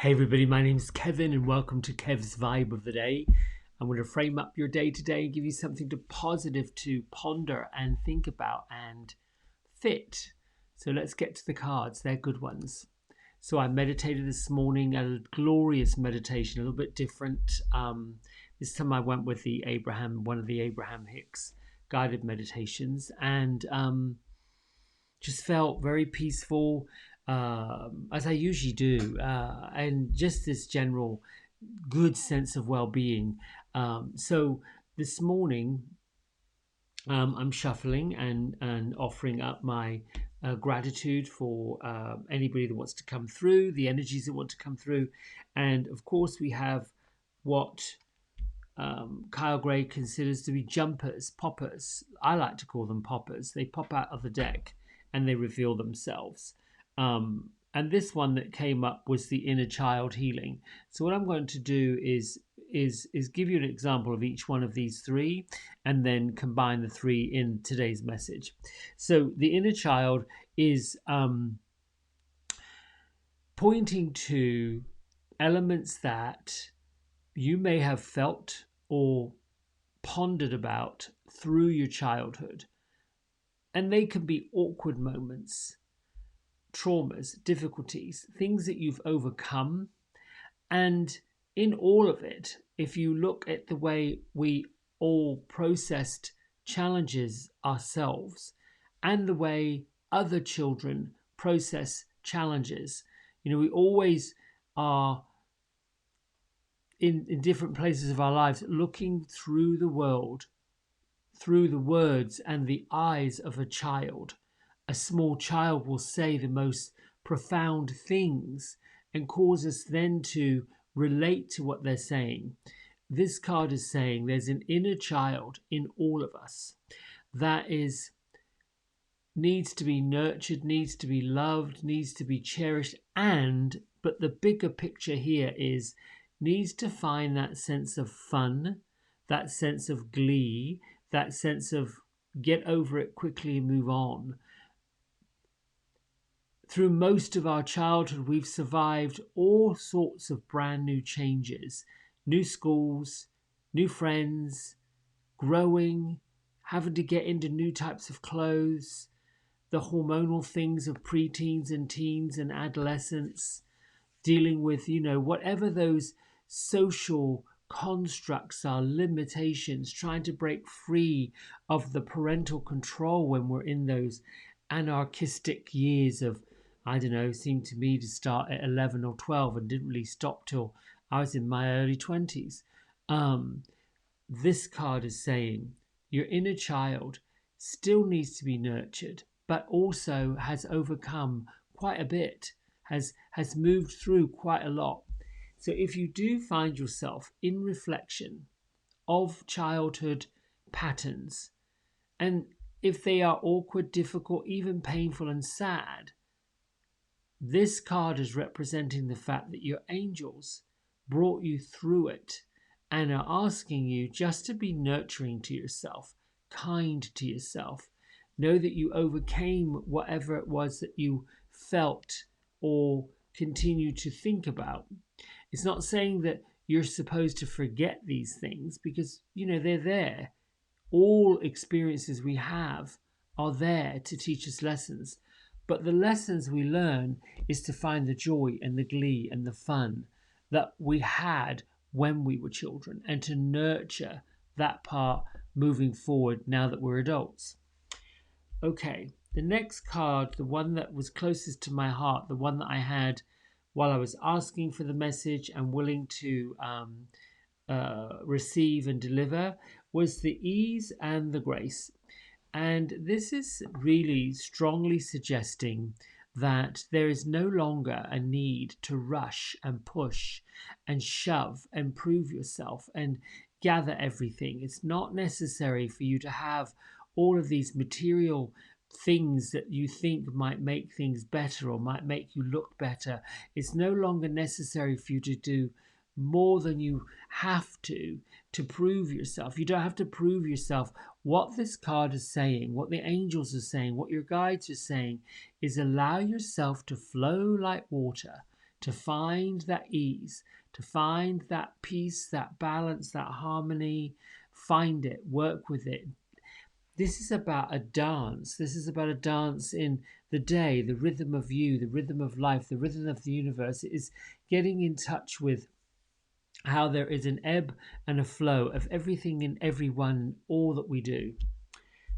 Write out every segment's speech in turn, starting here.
Hey everybody, my name's Kevin and welcome to Kev's Vibe of the Day. I'm going to frame up your day today and give you something positive to ponder and think about and fit. So let's get to the cards. They're good ones. So I meditated this morning, a glorious meditation, a little bit different. This time I went with one of the Abraham Hicks guided meditations, and just felt very peaceful, as I usually do, and just this general good sense of well-being. So this morning, I'm shuffling and offering up my gratitude for anybody that wants to come through, the energies that want to come through, and of course we have what Kyle Gray considers to be jumpers, poppers. I like to call them poppers. They pop out of the deck and they reveal themselves. And this one that came up was the inner child healing. So what I'm going to do is give you an example of each one of these three and then combine the three in today's message. So the inner child is pointing to elements that you may have felt or pondered about through your childhood. And they can be awkward moments, traumas, difficulties, things that you've overcome. And in all of it, if you look at the way we all processed challenges ourselves and the way other children process challenges, we always are in different places of our lives looking through the world, through the words and the eyes of a child. A small child will say the most profound things and cause us then to relate to what they're saying. This card is saying there's an inner child in all of us that needs to be nurtured, needs to be loved, needs to be cherished, but the bigger picture here is needs to find that sense of fun, that sense of glee, that sense of get over it quickly and move on. Through most of our childhood, we've survived all sorts of brand new changes, new schools, new friends, growing, having to get into new types of clothes, the hormonal things of preteens and teens and adolescence, dealing with, whatever those social constructs are, limitations, trying to break free of the parental control when we're in those anarchistic years of, I don't know, seemed to me to start at 11 or 12 and didn't really stop till I was in my early 20s. This card is saying your inner child still needs to be nurtured, but also has overcome quite a bit, has moved through quite a lot. So if you do find yourself in reflection of childhood patterns, and if they are awkward, difficult, even painful and sad, this card is representing the fact that your angels brought you through it and are asking you just to be nurturing to yourself, kind to yourself. Know that you overcame whatever it was that you felt or continue to think about. It's not saying that you're supposed to forget these things because, they're there. All experiences we have are there to teach us lessons. But the lessons we learn is to find the joy and the glee and the fun that we had when we were children and to nurture that part moving forward now that we're adults. Okay, the next card, the one that was closest to my heart, the one that I had while I was asking for the message and willing to receive and deliver, was the ease and the grace. And this is really strongly suggesting that there is no longer a need to rush and push and shove and prove yourself and gather everything. It's not necessary for you to have all of these material things that you think might make things better or might make you look better. It's no longer necessary for you to do more than you have to prove yourself. You don't have to prove yourself. What this card is saying, what the angels are saying, what your guides are saying is allow yourself to flow like water, to find that ease, to find that peace, that balance, that harmony. Find it, work with it. This is about a dance. This is about a dance in the day, the rhythm of you, the rhythm of life, the rhythm of the universe. It is getting in touch with how there is an ebb and a flow of everything in everyone, all that we do.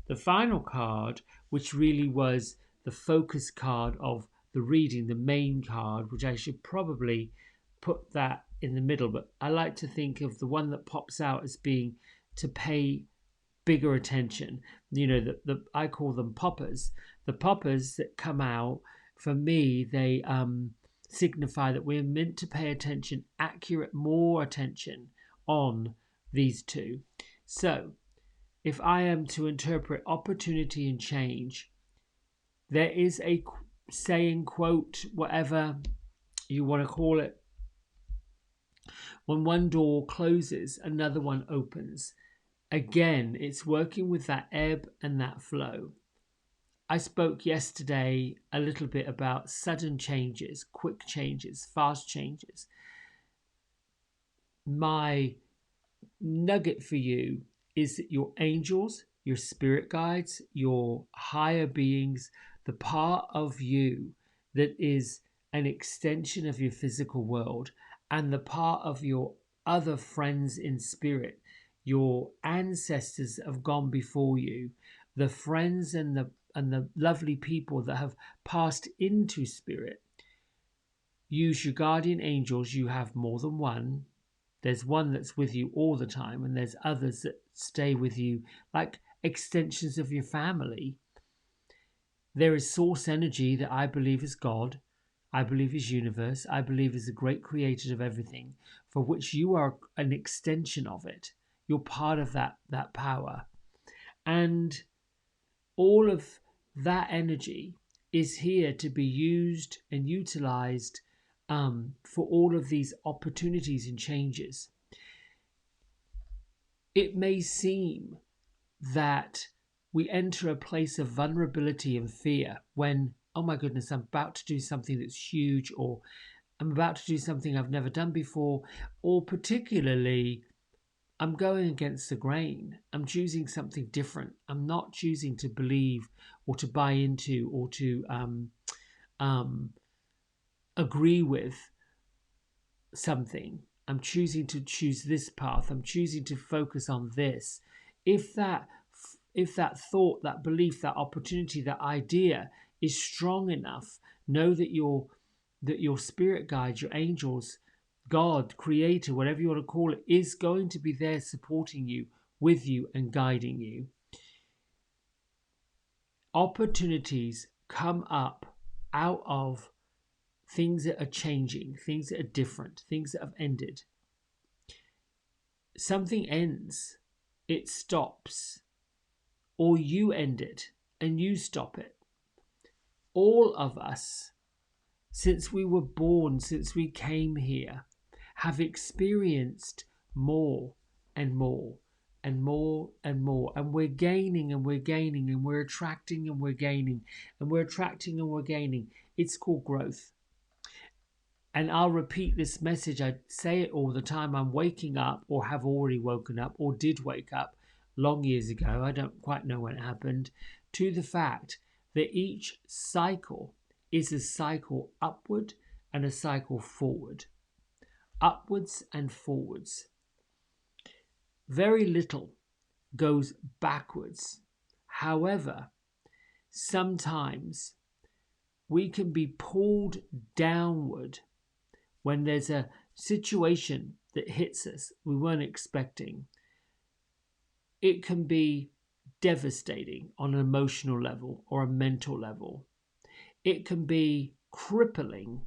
The final card, which really was the focus card of the reading, the main card, which I should probably put that in the middle, but I like to think of the one that pops out as being to pay bigger attention. You know, I call them poppers. The poppers that come out, for me, they signify that we're meant to pay attention, more attention on these two. So if I am to interpret opportunity and change, there is a saying, quote, whatever you want to call it. When one door closes, another one opens. Again, it's working with that ebb and that flow. I spoke yesterday a little bit about sudden changes, quick changes, fast changes. My nugget for you is that your angels, your spirit guides, your higher beings, the part of you that is an extension of your physical world, and the part of your other friends in spirit, your ancestors that have gone before you, the friends and the lovely people that have passed into spirit. Use your guardian angels. You have more than one. There's one that's with you all the time, and there's others that stay with you like extensions of your family. There is source energy that I believe is God. I believe is universe. I believe is the great creator of everything, for which you are an extension of it. You're part of that power. And all of that energy is here to be used and utilized for all of these opportunities and changes. It may seem that we enter a place of vulnerability and fear when, oh my goodness, I'm about to do something that's huge, or I'm about to do something I've never done before, or particularly I'm going against the grain. I'm choosing something different. I'm not choosing to believe or to buy into or to agree with something. I'm choosing to choose this path. I'm choosing to focus on this. If that thought, that belief, that opportunity, that idea is strong enough, know that your spirit guide, your angels, God, creator, whatever you want to call it, is going to be there supporting you, with you, and guiding you. Opportunities come up out of things that are changing, things that are different, things that have ended. Something ends, it stops, or you end it and you stop it. All of us, since we were born, since we came here, have experienced more and more and more and more. And we're gaining and we're gaining and we're attracting and we're gaining and we're attracting and we're gaining. It's called growth. And I'll repeat this message. I say it all the time. I'm waking up, or have already woken up, or did wake up long years ago. I don't quite know when it happened, to the fact that each cycle is a cycle upward and a cycle forward. Upwards and forwards. Very little goes backwards. However, sometimes we can be pulled downward when there's a situation that hits us we weren't expecting. It can be devastating on an emotional level or a mental level. It can be crippling.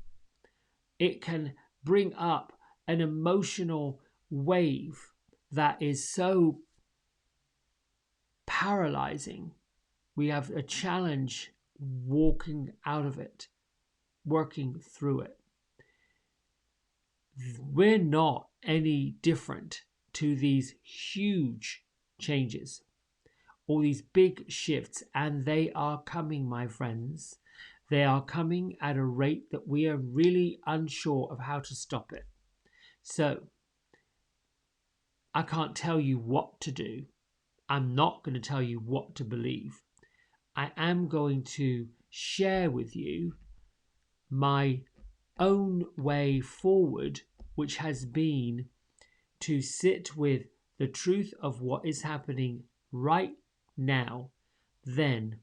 It can bring up an emotional wave that is so paralyzing. We have a challenge walking out of it, working through it. We're not any different to these huge changes, all these big shifts, and they are coming, my friends. They are coming at a rate that we are really unsure of how to stop it. So I can't tell you what to do. I'm not going to tell you what to believe. I am going to share with you my own way forward, which has been to sit with the truth of what is happening right now, then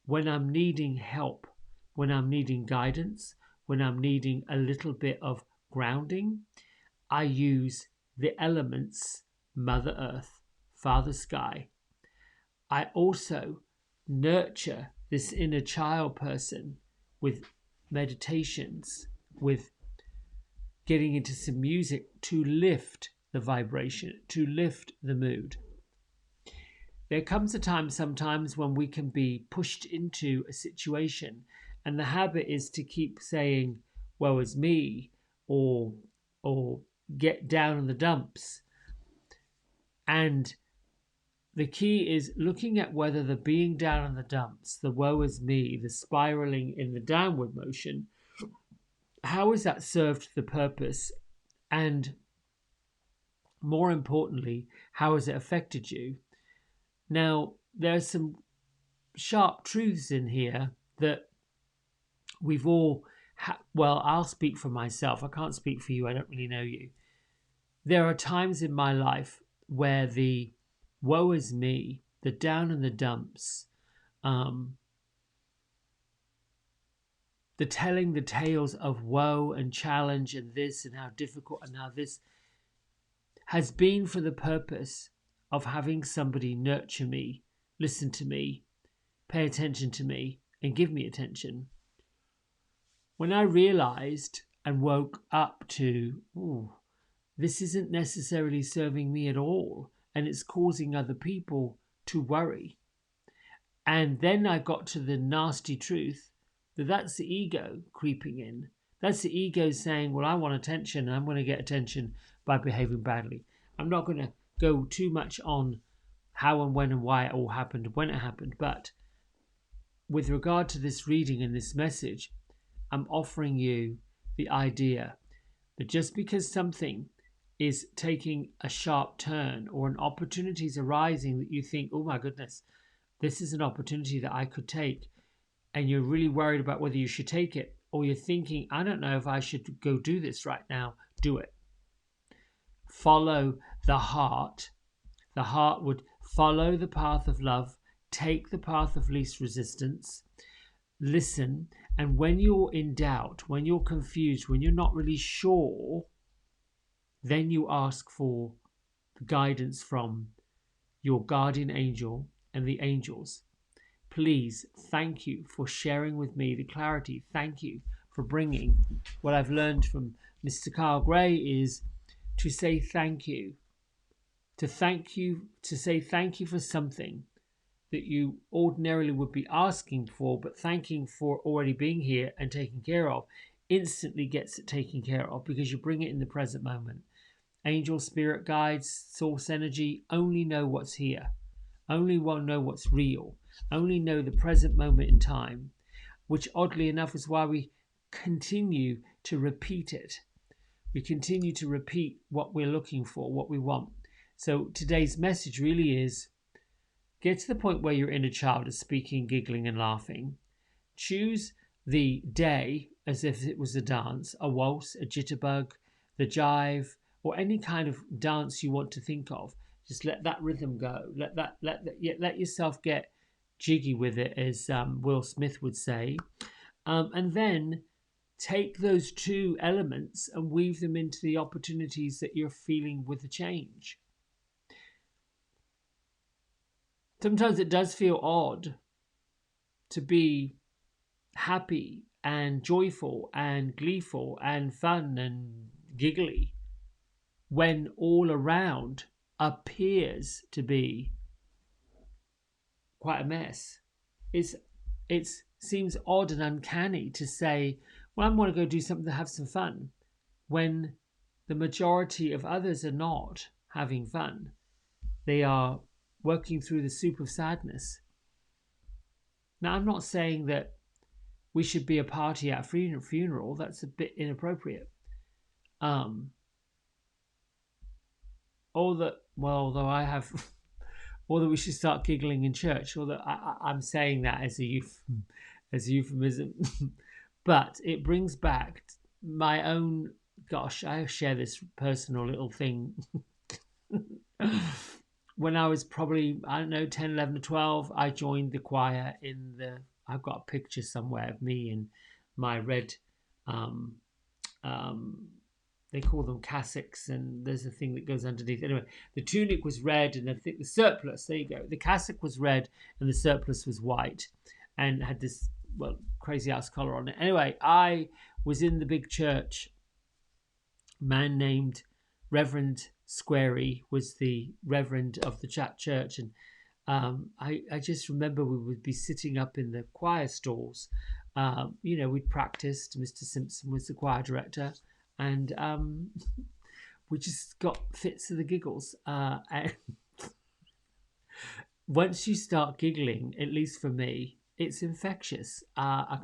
when I'm needing help, when I'm needing guidance, when I'm needing a little bit of grounding, I use the elements Mother Earth, Father Sky. I also nurture this inner child person with meditations, with getting into some music to lift the vibration, to lift the mood. There comes a time sometimes when we can be pushed into a situation, and the habit is to keep saying, woe is me, or or get down in the dumps. And the key is looking at whether the being down in the dumps, the woe is me, the spiraling in the downward motion, how has that served the purpose? And more importantly, how has it affected you? Now, there's some sharp truths in here that we've all, well, I'll speak for myself. I can't speak for you. I don't really know you. There are times in my life where the woe is me, the down in the dumps, the telling the tales of woe and challenge and this and how difficult and how this has been for the purpose of having somebody nurture me, listen to me, pay attention to me, and give me attention. When I realized and woke up to, oh, this isn't necessarily serving me at all, and it's causing other people to worry. And then I got to the nasty truth that that's the ego creeping in. That's the ego saying, well, I want attention and I'm going to get attention by behaving badly. I'm not going to go too much on how and when and why it all happened, when it happened. But with regard to this reading and this message, I'm offering you the idea that just because something is taking a sharp turn or an opportunity is arising that you think, oh my goodness, this is an opportunity that I could take, and you're really worried about whether you should take it, or you're thinking, I don't know if I should go do this right now, do it. Follow the heart. The heart would follow the path of love, take the path of least resistance, listen, and when you're in doubt, when you're confused, when you're not really sure, then you ask for the guidance from your guardian angel and the angels. Please, thank you for sharing with me the clarity. Thank you for bringing what I've learned from Mr. Carl Gray is to say thank you. To say thank you for something that you ordinarily would be asking for, but thanking for already being here and taken care of instantly gets it taken care of because you bring it in the present moment. Angel, spirit guides, source energy only know what's here, only will know what's real, only know the present moment in time, which oddly enough is why we continue to repeat it. We continue to repeat what we're looking for, what we want. So today's message really is get to the point where your inner child is speaking, giggling and laughing. Choose the day as if it was a dance, a waltz, a jitterbug, the jive, or any kind of dance you want to think of. Just let that rhythm go. Let yourself get jiggy with it, as Will Smith would say. And then take those two elements and weave them into the opportunities that you're feeling with the change. Sometimes it does feel odd to be happy and joyful and gleeful and fun and giggly when all around appears to be quite a mess. It seems odd and uncanny to say, well, I'm going to go do something to have some fun, when the majority of others are not having fun. They are working through the soup of sadness. Now, I'm not saying that we should be a party at a funeral. That's a bit inappropriate. Um, or that, well, though I have, or that we should start giggling in church, or that I'm saying that as as a euphemism. But it brings back my own, gosh, I share this personal little thing. When I was probably, I don't know, 10, 11, or 12, I joined the choir in the, I've got a picture somewhere of me in my red, um, um, they call them cassocks, and there's a thing that goes underneath. Anyway, the tunic was red, and I think the surplice, there you go. The cassock was red, and the surplice was white, and had this, well, crazy ass collar on it. Anyway, I was in the big church. Man named Reverend Squarey was the reverend of the chat church, and I just remember we would be sitting up in the choir stalls. We'd practiced. Mr. Simpson was the choir director, and we just got fits of the giggles. And once you start giggling, at least for me, it's infectious. I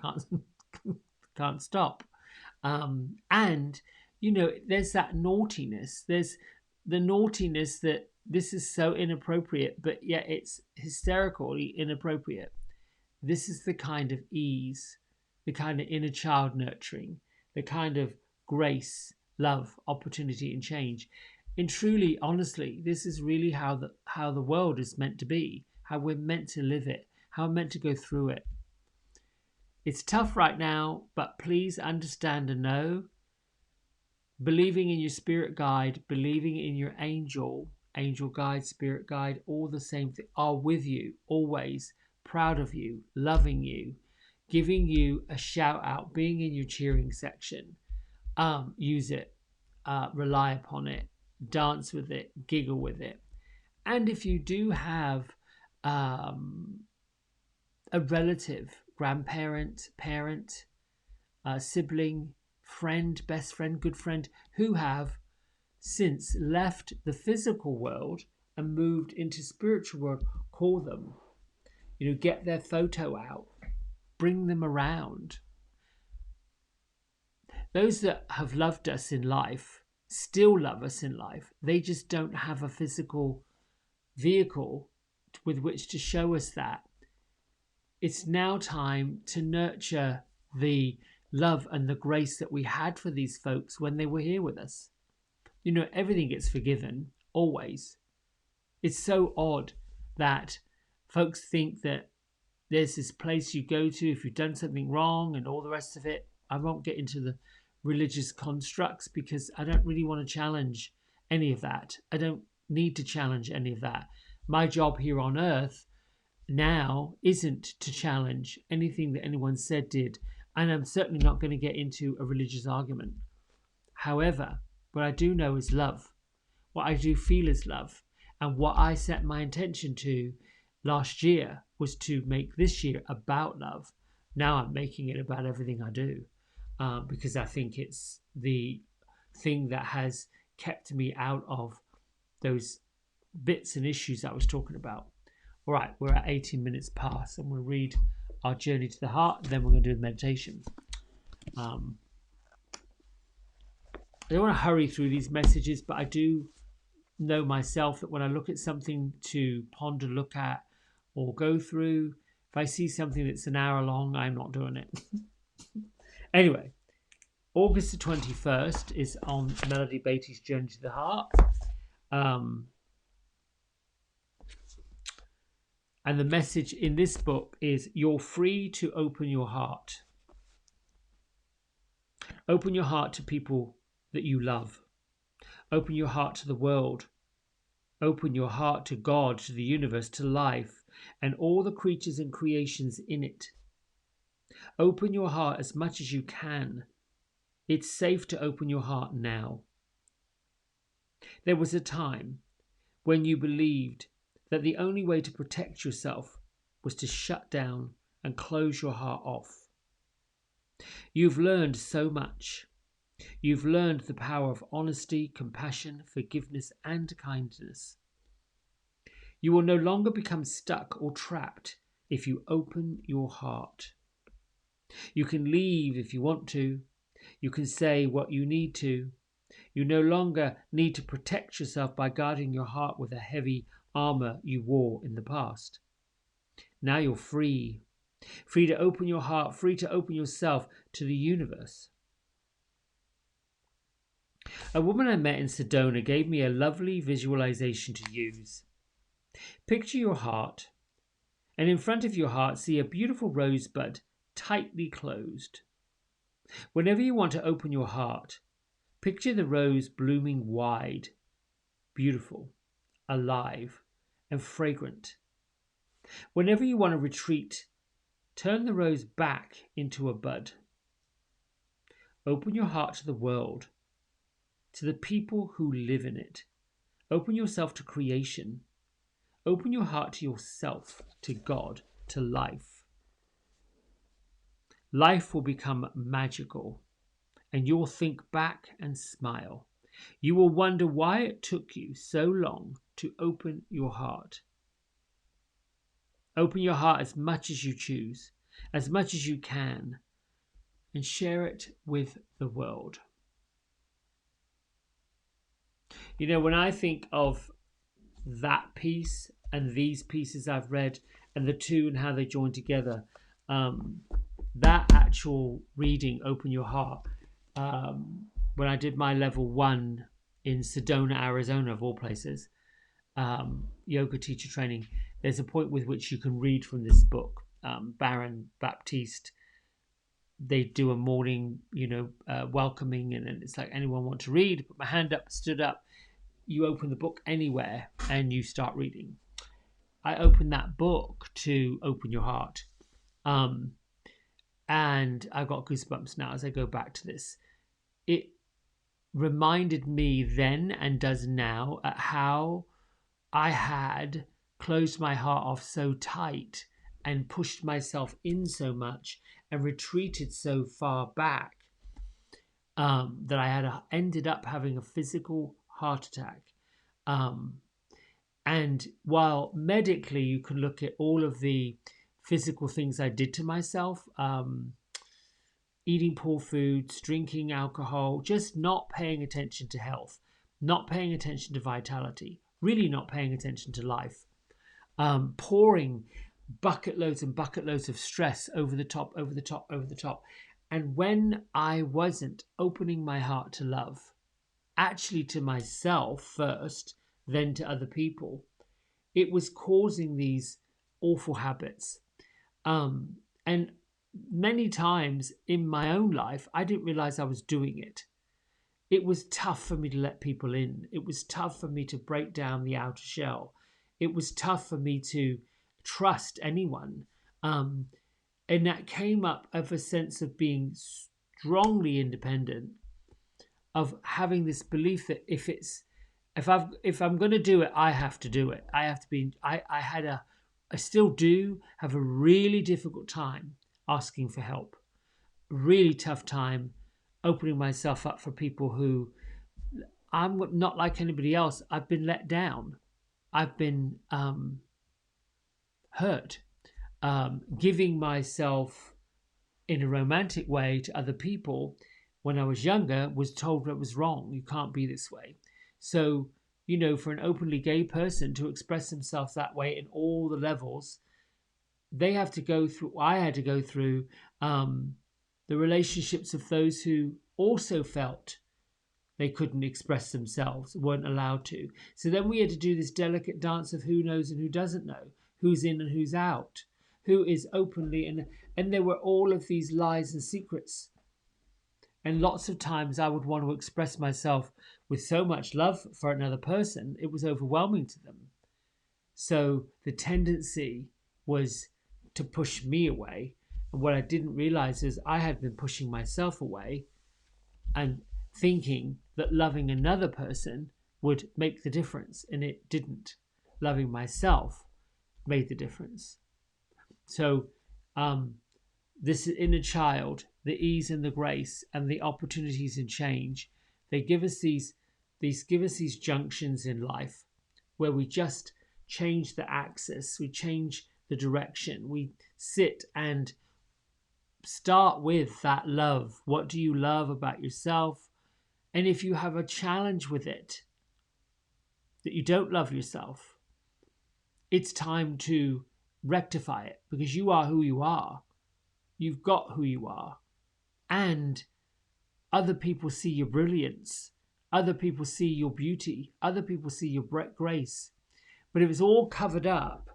can't stop. And there's that naughtiness. There's the naughtiness that this is so inappropriate, but yet it's hysterically inappropriate. This is the kind of ease, the kind of inner child nurturing, the kind of grace, love, opportunity, and change. And truly, honestly, this is really how the world is meant to be, how we're meant to live it, how we're meant to go through it. It's tough right now, but please understand and know, believing in your spirit guide, believing in your angel guide, spirit guide, all the same thing, are with you always, proud of you, loving you, giving you a shout out, being in your cheering section. Use it, rely upon it, dance with it, giggle with it. And if you do have a relative, grandparent, parent, sibling, friend, best friend, good friend, who have since left the physical world and moved into spiritual world, call them. Get their photo out, bring them around. Those that have loved us in life still love us in life. They just don't have a physical vehicle with which to show us that. It's now time to nurture the love and the grace that we had for these folks when they were here with us. Everything gets forgiven, always. It's so odd that folks think that there's this place you go to if you've done something wrong and all the rest of it. I won't get into the religious constructs because I don't really want to challenge any of that. I don't need to challenge any of that. My job here on earth now isn't to challenge anything that anyone said, did, and I'm certainly not going to get into a religious argument. However, what I do know is love. What I do feel is love. And what I set my intention to last year was to make this year about love. Now I'm making it about everything I do, because I think it's the thing that has kept me out of those bits and issues I was talking about. All right, we're at 18 minutes past, and we'll read our journey to the heart, then we're going to do the meditation. I don't want to hurry through these messages, but I do know myself that when I look at something to ponder, look at, or go through, if I see something that's an hour long, I'm not doing it. Anyway, August the 21st is on Melody Beatty's Journey to the Heart. And the message in this book is, you're free to open your heart. Open your heart to people that you love. Open your heart to the world. Open your heart to God, to the universe, to life, and all the creatures and creations in it. Open your heart as much as you can. It's safe to open your heart now. There was a time when you believed that the only way to protect yourself was to shut down and close your heart off. You've learned so much. You've learned the power of honesty, compassion, forgiveness, and kindness. You will no longer become stuck or trapped if you open your heart. You can leave if you want to. You can say what you need to. You no longer need to protect yourself by guarding your heart with a heavy armor you wore in the past. Now you're free. Free to open your heart, free to open yourself to the universe. A woman I met in Sedona gave me a lovely visualization to use. Picture your heart, and in front of your heart, see a beautiful rosebud tightly closed. Whenever you want to open your heart, picture the rose blooming wide, beautiful, alive, and fragrant. Whenever you want to retreat, turn the rose back into a bud. Open your heart to the world, to the people who live in it. Open yourself to creation. Open your heart to yourself, to God, to life. Life will become magical, and you'll think back and smile. You will wonder why it took you so long to open your heart. Open your heart as much as you choose, as much as you can, and share it with the world. You know, when I think of that piece and these pieces I've read and the two and how they join together, that actual reading, Open Your Heart, when I did my level 1 in Sedona, Arizona, of all places, yoga teacher training, there's a point with which you can read from this book. Baron Baptiste, they do a morning, welcoming, and it's like, anyone want to read? Put my hand up, stood up. You open the book anywhere and you start reading. I opened that book to Open Your Heart. And I got goosebumps now as I go back to this. It reminded me then and does now at how I had closed my heart off so tight and pushed myself in so much and retreated so far back that I had ended up having a physical heart attack. And while medically you can look at all of the physical things I did to myself, eating poor foods, drinking alcohol, just not paying attention to health, not paying attention to vitality, really not paying attention to life, pouring bucket loads and bucket loads of stress over the top, over the top, over the top. And when I wasn't opening my heart to love, actually to myself first, then to other people, it was causing these awful habits. And many times in my own life, I didn't realize I was doing it. It was tough for me to let people in. It was tough for me to break down the outer shell. It was tough for me to trust anyone. And that came up of a sense of being strongly independent, of having this belief that if I'm going to do it, I have to do it. I have to be. I still do have a really difficult time asking for help. Really tough time opening myself up for people who I'm not like anybody else. I've been let down. I've been hurt. Giving myself in a romantic way to other people when I was younger was told that was wrong. You can't be this way. So, for an openly gay person to express themselves that way in all the levels, they have to go through, I had to go through the relationships of those who also felt they couldn't express themselves, weren't allowed to. So then we had to do this delicate dance of who knows and who doesn't know, who's in and who's out, who is openly, and there were all of these lies and secrets. And lots of times I would want to express myself with so much love for another person, it was overwhelming to them. So the tendency was to push me away. And what I didn't realize is I had been pushing myself away and thinking that loving another person would make the difference. And it didn't. Loving myself made the difference. So this inner child, the ease and the grace and the opportunities in change, they give us these junctions in life where we just change the axis, we change the direction, we sit and start with that love. What do you love about yourself? And if you have a challenge with it, that you don't love yourself, it's time to rectify it, because you are who you are. You've got who you are. And other people see your brilliance. Other people see your beauty. Other people see your grace. But if it's all covered up,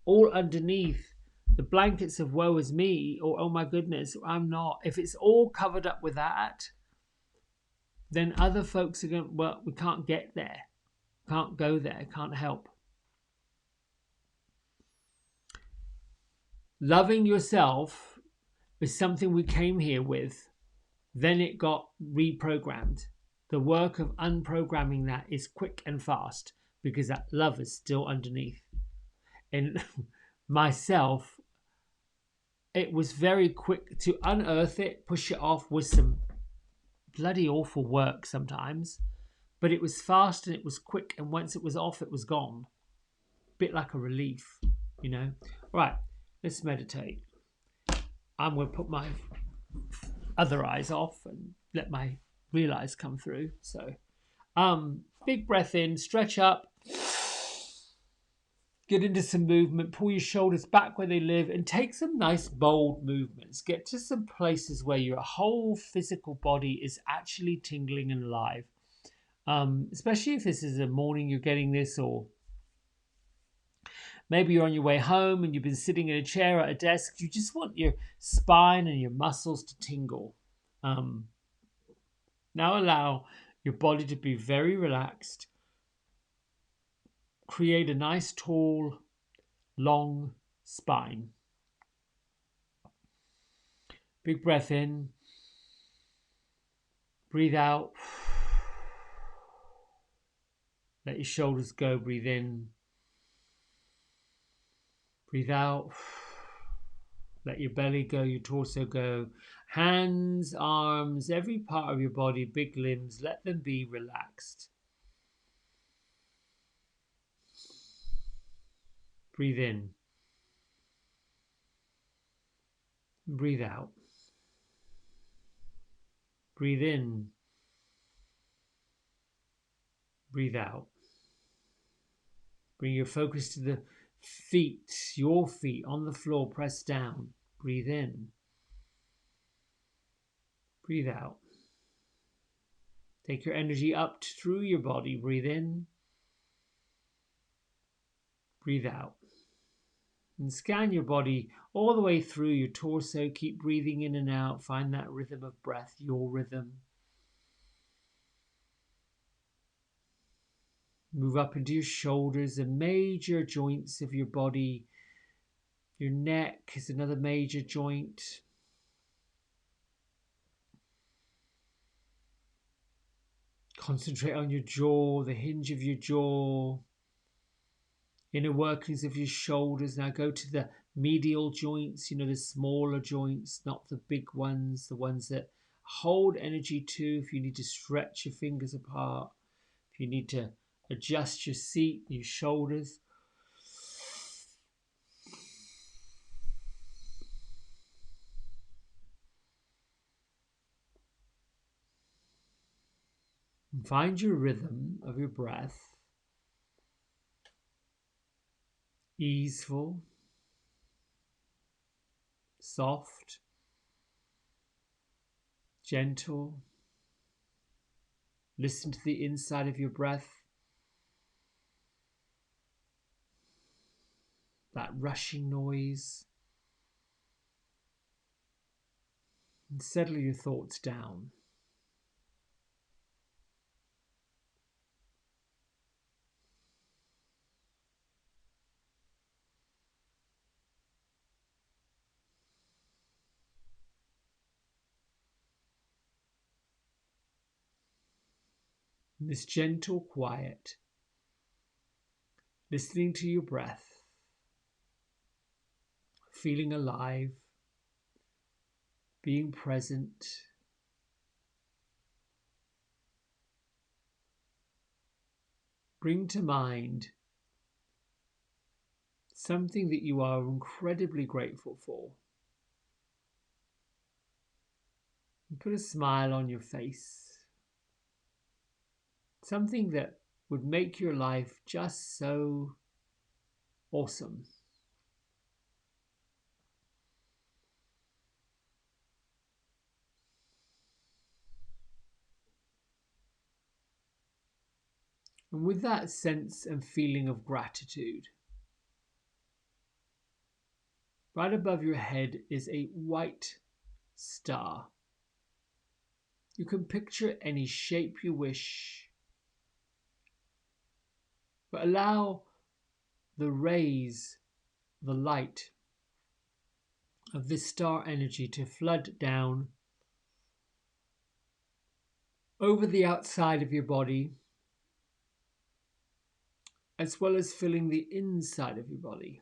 all underneath the blankets of woe is me, or oh my goodness, I'm not, if it's all covered up with that, then other folks are going, well, we can't get there. Can't go there. Can't help. Loving yourself is something we came here with. Then it got reprogrammed. The work of unprogramming that is quick and fast, because that love is still underneath. And myself, it was very quick to unearth it, push it off with some bloody awful work sometimes. But it was fast and it was quick, and once it was off, it was gone. Bit like a relief, you know. Right, let's meditate. I'm going to put my other eyes off and let my real eyes come through. So, big breath in, stretch up, get into some movement, pull your shoulders back where they live, and take some nice bold movements. Get to some places where your whole physical body is actually tingling and alive. Especially if this is a morning you're getting this, or maybe you're on your way home and you've been sitting in a chair at a desk. You just want your spine and your muscles to tingle. Now allow your body to be very relaxed. Create a nice, tall, long spine. Big breath in. Breathe out. Let your shoulders go. Breathe in. Breathe out. Let your belly go, your torso go. Hands, arms, every part of your body, big limbs, let them be relaxed. Breathe in. Breathe out. Breathe in. Breathe out. Bring your focus to the feet, your feet on the floor, press down. Breathe in. Breathe out. Take your energy up through your body. Breathe in. Breathe out. And scan your body all the way through your torso. Keep breathing in and out. Find that rhythm of breath, your rhythm. Move up into your shoulders, the major joints of your body. Your neck is another major joint. Concentrate on your jaw, the hinge of your jaw. Inner workings of your shoulders. Now go to the medial joints, the smaller joints, not the big ones, the ones that hold energy too. If you need to stretch your fingers apart, if you need to adjust your seat, your shoulders. And find your rhythm of your breath. Easeful, soft, gentle. Listen to the inside of your breath. That rushing noise. And settle your thoughts down. In this gentle quiet, listening to your breath, feeling alive, being present. Bring to mind something that you are incredibly grateful for. And put a smile on your face. Something that would make your life just so awesome. And with that sense and feeling of gratitude, right above your head is a white star. You can picture any shape you wish, but allow the rays, the light of this star energy to flood down over the outside of your body, as well as filling the inside of your body.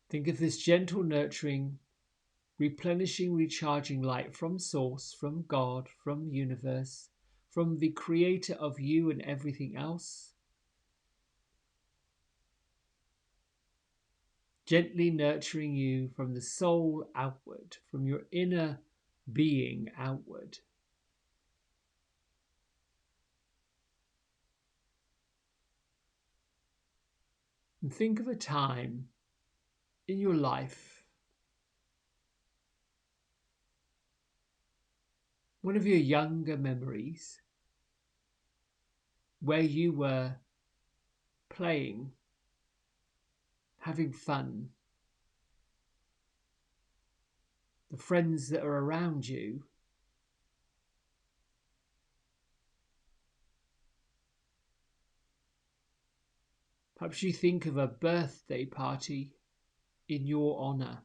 Think of this gentle, nurturing, replenishing, recharging light from Source, from God, from the universe, from the creator of you and everything else, gently nurturing you from the soul outward, from your inner being outward. And think of a time in your life, one of your younger memories, where you were playing, having fun, the friends that are around you. Perhaps you think of a birthday party in your honor.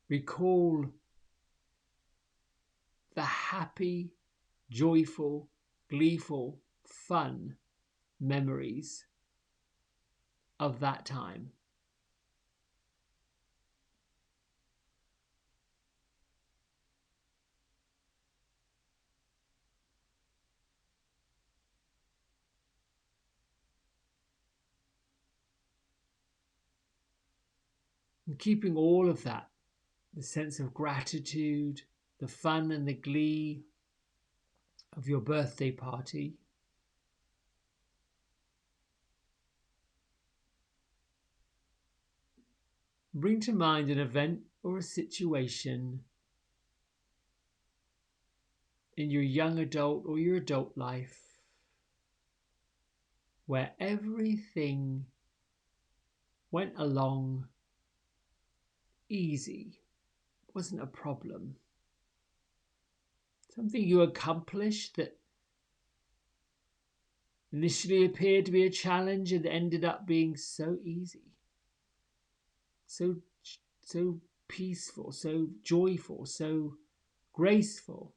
Recall the happy, joyful, gleeful, fun memories of that time. And keeping all of that, the sense of gratitude, the fun and the glee of your birthday party, bring to mind an event or a situation in your young adult or your adult life where everything went along easy, wasn't a problem. Something you accomplished that initially appeared to be a challenge and ended up being so easy, so peaceful, so joyful, so graceful.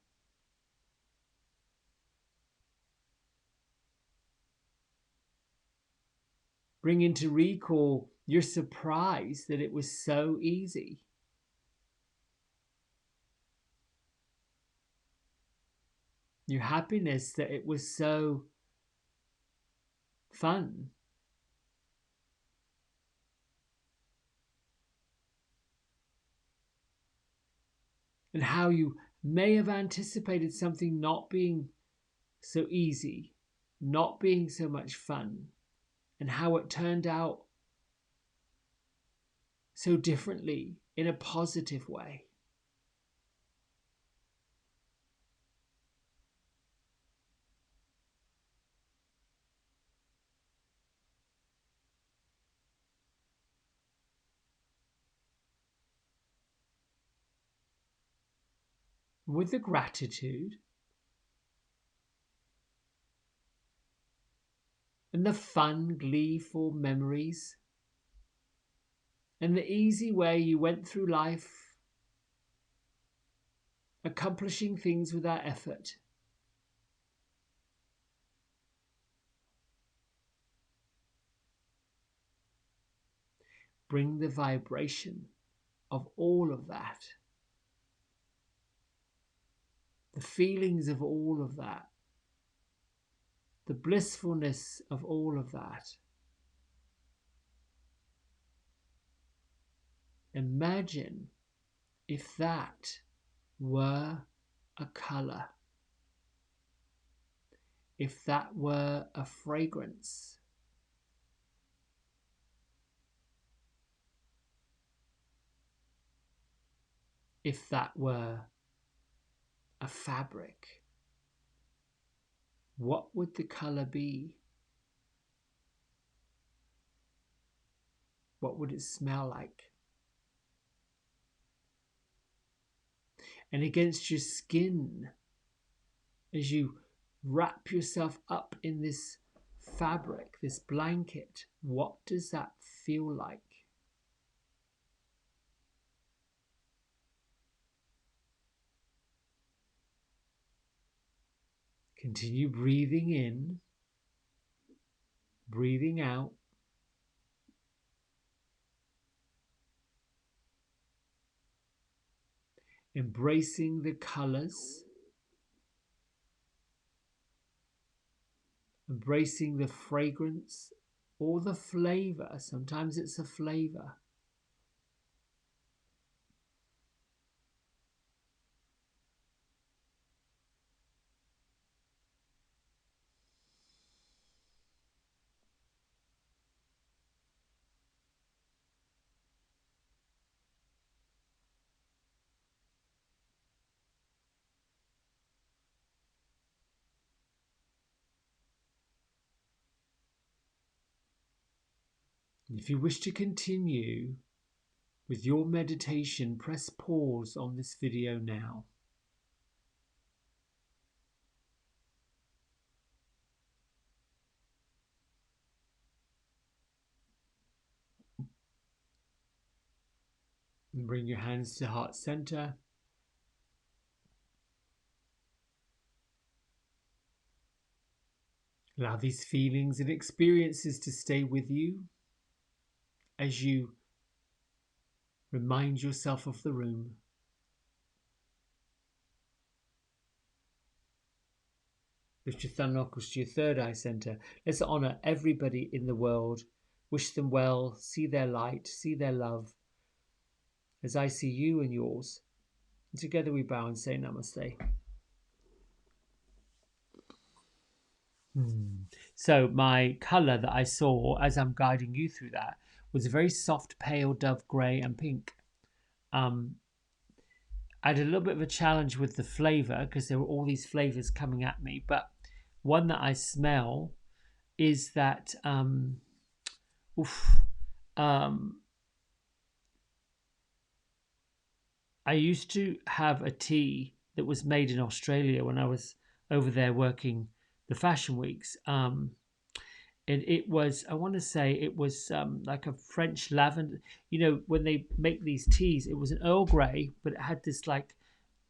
Bring into recall your surprise that it was so easy. Your happiness that it was so fun. And how you may have anticipated something not being so easy, not being so much fun, and how it turned out so differently in a positive way. With the gratitude and the fun, gleeful memories and the easy way you went through life, accomplishing things without effort. Bring the vibration of all of that, the feelings of all of that the blissfulness of all of that. Imagine if that were a color, if that were a fragrance, if that were a fabric, what would the color be? What would it smell like? And against your skin, as you wrap yourself up in this fabric, this blanket, what does that feel like? Continue breathing in, breathing out. Embracing the colors, embracing the fragrance or the flavor. Sometimes it's a flavor. If you wish to continue with your meditation, press pause on this video now. And bring your hands to heart center. Allow these feelings and experiences to stay with you as you remind yourself of the room. Lift your thumb knuckles to your third eye center. Let's honor everybody in the world. Wish them well, see their light, see their love, as I see you and yours. And together we bow and say namaste. So my color that I saw as I'm guiding you through that was a very soft, pale dove grey and pink. I had a little bit of a challenge with the flavor because there were all these flavors coming at me, but one that I smell is that I used to have a tea that was made in Australia when I was over there working the fashion weeks. And it was, I want to say it was like a French lavender. You know, when they make these teas, it was an Earl Grey, but it had this like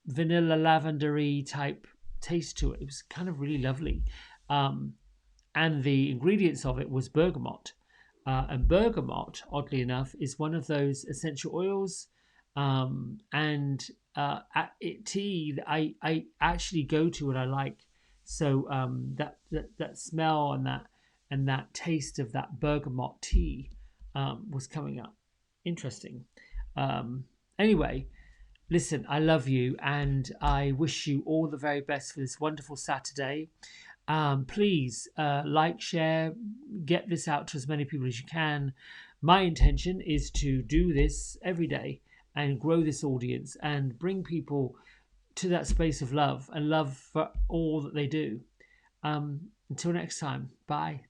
vanilla lavendery type taste to it. It was kind of really lovely. And the ingredients of it was bergamot. And bergamot, oddly enough, is one of those essential oils tea that I actually go to and I like. So that smell and that taste of that bergamot tea was coming up. Interesting. Anyway, listen, I love you and I wish you all the very best for this wonderful Saturday. Please like, share, get this out to as many people as you can. My intention is to do this every day and grow this audience and bring people to that space of love and love for all that they do. Until next time, bye.